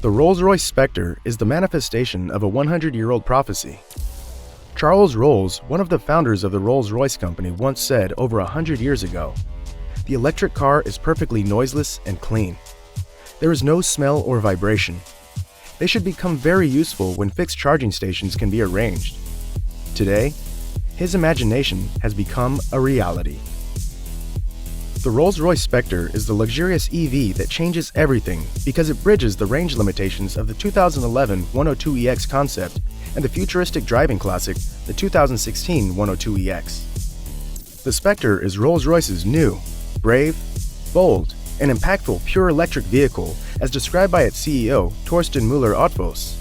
The Rolls-Royce Spectre is the manifestation of a 100-year-old prophecy. Charles Rolls, one of the founders of the Rolls-Royce Company, once said over 100 years ago, "The electric car is perfectly noiseless and clean. There is no smell or vibration. They should become very useful when fixed charging stations can be arranged." Today, his imagination has become a reality. The Rolls-Royce Spectre is the luxurious EV that changes everything because it bridges the range limitations of the 2011 102EX concept and the futuristic driving classic, the 2016 102EX. The Spectre is Rolls-Royce's new, brave, bold, and impactful pure electric vehicle as described by its CEO, Torsten Müller-Ötvös.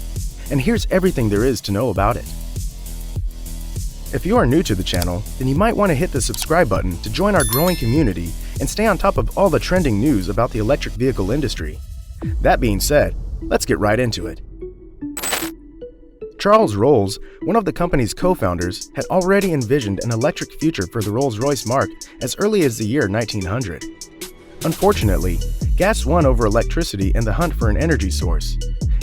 And here's everything there is to know about it. If you are new to the channel, then you might want to hit the subscribe button to join our growing community and stay on top of all the trending news about the electric vehicle industry. That being said, let's get right into it. Charles Rolls, one of the company's co-founders, had already envisioned an electric future for the Rolls-Royce marque as early as the year 1900. Unfortunately, gas won over electricity in the hunt for an energy source,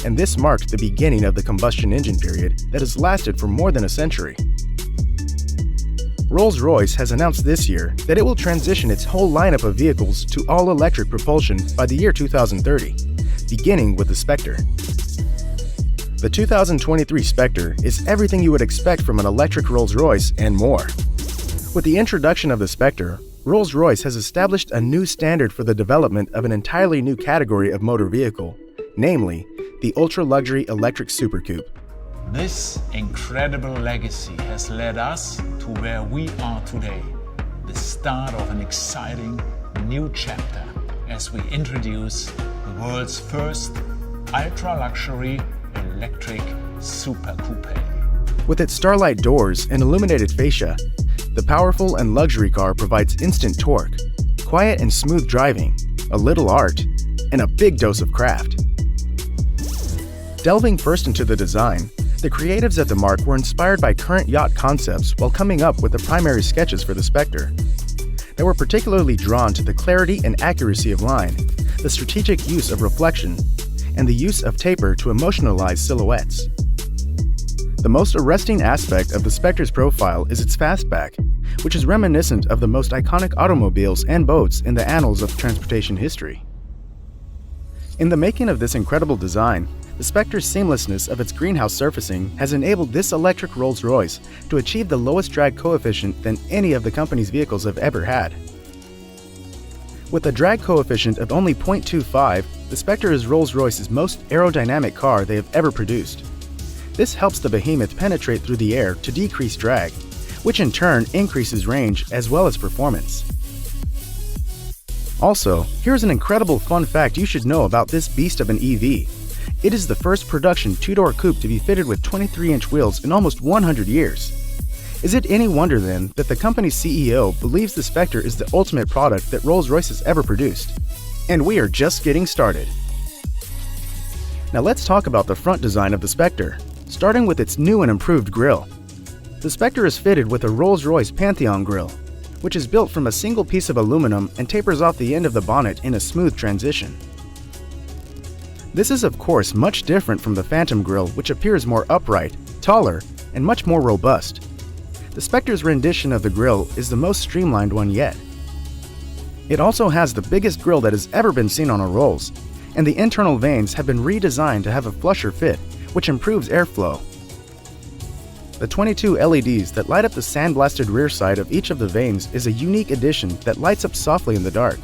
and this marked the beginning of the combustion engine period that has lasted for more than a century. Rolls-Royce has announced this year that it will transition its whole lineup of vehicles to all-electric propulsion by the year 2030, beginning with the Spectre. The 2023 Spectre is everything you would expect from an electric Rolls-Royce and more. With the introduction of the Spectre, Rolls-Royce has established a new standard for the development of an entirely new category of motor vehicle, namely the ultra-luxury electric Super Coupe. This incredible legacy has led us to where we are today, the start of an exciting new chapter as we introduce the world's first ultra-luxury electric Super Coupe. With its starlight doors and illuminated fascia, the powerful and luxury car provides instant torque, quiet and smooth driving, a little art, and a big dose of craft. Delving first into the design, the creatives at the marque were inspired by current yacht concepts while coming up with the primary sketches for the Spectre. They were particularly drawn to the clarity and accuracy of line, the strategic use of reflection, and the use of taper to emotionalize silhouettes. The most arresting aspect of the Spectre's profile is its fastback, which is reminiscent of the most iconic automobiles and boats in the annals of transportation history. In the making of this incredible design, the Spectre's seamlessness of its greenhouse surfacing has enabled this electric Rolls-Royce to achieve the lowest drag coefficient than any of the company's vehicles have ever had. With a drag coefficient of only 0.25, the Spectre is Rolls-Royce's most aerodynamic car they have ever produced. This helps the behemoth penetrate through the air to decrease drag, which in turn increases range as well as performance. Also, here's an incredible fun fact you should know about this beast of an EV. It is the first production two-door coupe to be fitted with 23-inch wheels in almost 100 years. Is it any wonder then that the company's CEO believes the Spectre is the ultimate product that Rolls-Royce has ever produced? And we are just getting started. Now let's talk about the front design of the Spectre, starting with its new and improved grille. The Spectre is fitted with a Rolls-Royce Pantheon grille, which is built from a single piece of aluminum and tapers off the end of the bonnet in a smooth transition. This is of course much different from the Phantom grille, which appears more upright, taller, and much more robust. The Spectre's rendition of the grille is the most streamlined one yet. It also has the biggest grille that has ever been seen on a Rolls, and the internal vanes have been redesigned to have a flusher fit, which improves airflow. The 22 LEDs that light up the sandblasted rear side of each of the vanes is a unique addition that lights up softly in the dark.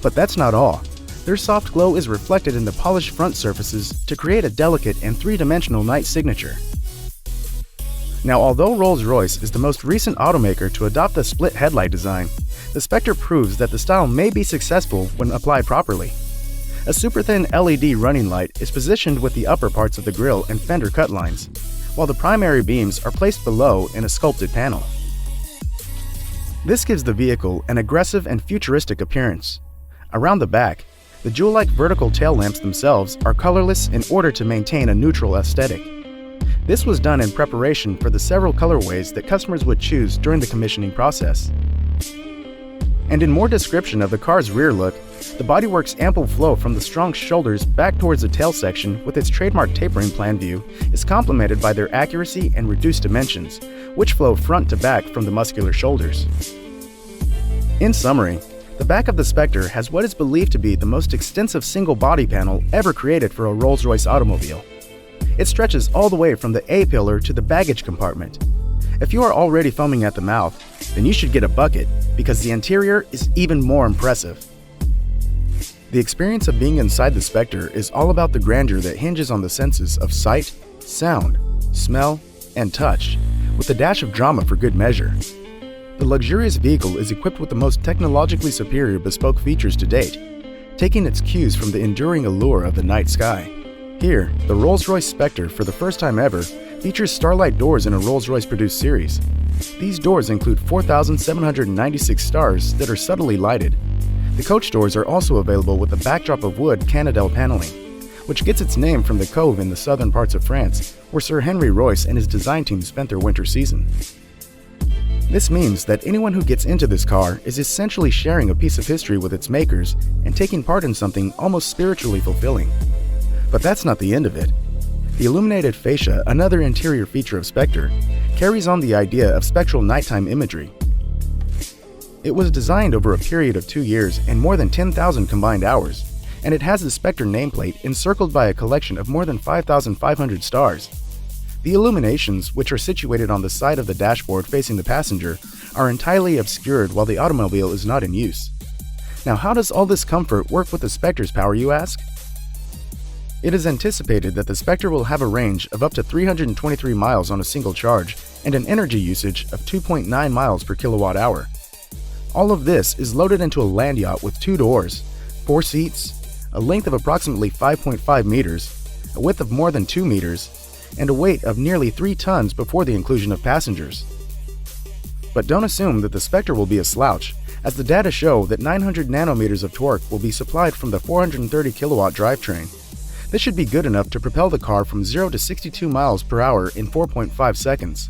But that's not all. Their soft glow is reflected in the polished front surfaces to create a delicate and three-dimensional night signature. Now, although Rolls-Royce is the most recent automaker to adopt the split headlight design, the Spectre proves that the style may be successful when applied properly. A super-thin LED running light is positioned with the upper parts of the grille and fender cut lines, while the primary beams are placed below in a sculpted panel. This gives the vehicle an aggressive and futuristic appearance. Around the back, the jewel-like vertical tail lamps themselves are colorless in order to maintain a neutral aesthetic. This was done in preparation for the several colorways that customers would choose during the commissioning process. And in more description of the car's rear look, The bodywork's ample flow from the strong shoulders back towards the tail section with its trademark tapering plan view is complemented by their accuracy and reduced dimensions, which flow front to back from the muscular shoulders. In summary, the back of the Spectre has what is believed to be the most extensive single body panel ever created for a Rolls-Royce automobile. It stretches all the way from the A-pillar to the baggage compartment. If you are already foaming at the mouth, then you should get a bucket because the interior is even more impressive. The experience of being inside the Spectre is all about the grandeur that hinges on the senses of sight, sound, smell, and touch, with a dash of drama for good measure. The luxurious vehicle is equipped with the most technologically superior bespoke features to date, taking its cues from the enduring allure of the night sky. Here, the Rolls-Royce Spectre, for the first time ever, features Starlight doors in a Rolls-Royce produced series. These doors include 4,796 stars that are subtly lighted. The coach doors are also available with a backdrop of wood Canadel paneling, which gets its name from the cove in the southern parts of France, where Sir Henry Royce and his design team spent their winter season. This means that anyone who gets into this car is essentially sharing a piece of history with its makers and taking part in something almost spiritually fulfilling. But that's not the end of it. The illuminated fascia, another interior feature of Spectre, carries on the idea of spectral nighttime imagery. It was designed over a period of 2 years and more than 10,000 combined hours, and it has the Spectre nameplate encircled by a collection of more than 5,500 stars. The illuminations, which are situated on the side of the dashboard facing the passenger, are entirely obscured while the automobile is not in use. Now, how does all this comfort work with the Spectre's power, you ask? It is anticipated that the Spectre will have a range of up to 323 miles on a single charge and an energy usage of 2.9 miles per kilowatt hour. All of this is loaded into a land yacht with 2 doors, 4 seats, a length of approximately 5.5 meters, a width of more than 2 meters, and a weight of nearly 3 tons before the inclusion of passengers. But don't assume that the Spectre will be a slouch, as the data show that 900 nanometers of torque will be supplied from the 430 kilowatt drivetrain. This should be good enough to propel the car from 0 to 62 miles per hour in 4.5 seconds,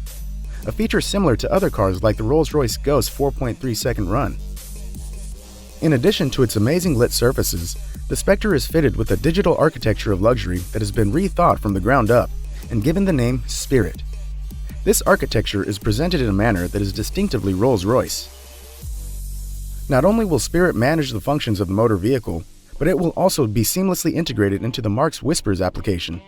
a feature similar to other cars like the Rolls-Royce Ghost 4.3-second run. In addition to its amazing lit surfaces, the Spectre is fitted with a digital architecture of luxury that has been rethought from the ground up and given the name Spirit. This architecture is presented in a manner that is distinctively Rolls-Royce. Not only will Spirit manage the functions of the motor vehicle, but it will also be seamlessly integrated into the Marks Whispers application.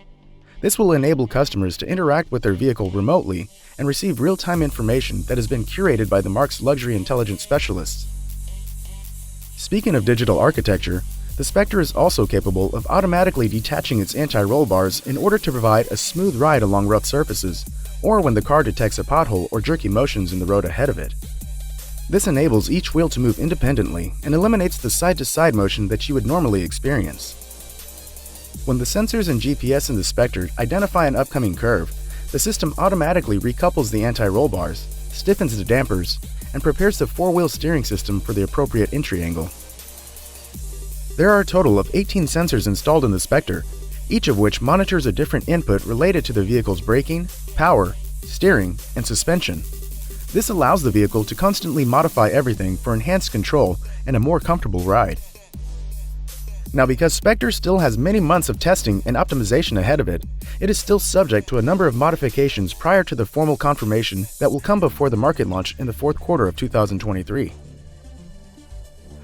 This will enable customers to interact with their vehicle remotely and receive real-time information that has been curated by the Marks Luxury Intelligence Specialists. Speaking of digital architecture, the Spectre is also capable of automatically detaching its anti-roll bars in order to provide a smooth ride along rough surfaces, or when the car detects a pothole or jerky motions in the road ahead of it. This enables each wheel to move independently and eliminates the side-to-side motion that you would normally experience. When the sensors and GPS in the Spectre identify an upcoming curve, the system automatically recouples the anti-roll bars, stiffens the dampers, and prepares the 4-wheel steering system for the appropriate entry angle. There are a total of 18 sensors installed in the Spectre, each of which monitors a different input related to the vehicle's braking, power, steering, and suspension. This allows the vehicle to constantly modify everything for enhanced control and a more comfortable ride. Now, because Spectre still has many months of testing and optimization ahead of it, it is still subject to a number of modifications prior to the formal confirmation that will come before the market launch in the fourth quarter of 2023.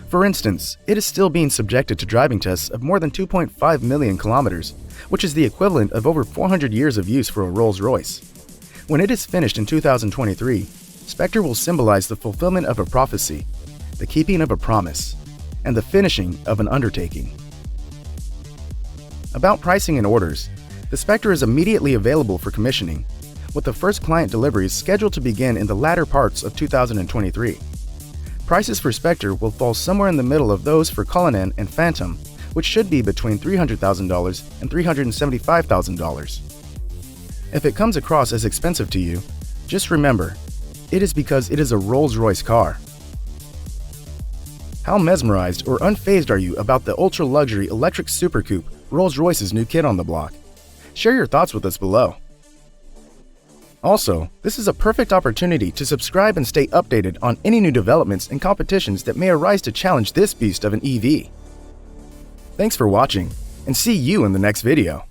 For instance, it is still being subjected to driving tests of more than 2.5 million kilometers, which is the equivalent of over 400 years of use for a Rolls-Royce. When it is finished in 2023, Spectre will symbolize the fulfillment of a prophecy, the keeping of a promise, and the finishing of an undertaking. About pricing and orders, the Spectre is immediately available for commissioning, with the first client deliveries scheduled to begin in the latter parts of 2023. Prices for Spectre will fall somewhere in the middle of those for Cullinan and Phantom, which should be between $300,000 and $375,000. If it comes across as expensive to you, just remember, it is because it is a Rolls-Royce car. How mesmerized or unfazed are you about the ultra-luxury electric Super Coupe, Rolls-Royce's new kid on the block? Share your thoughts with us below. Also, this is a perfect opportunity to subscribe and stay updated on any new developments and competitions that may arise to challenge this beast of an EV. Thanks for watching, and see you in the next video.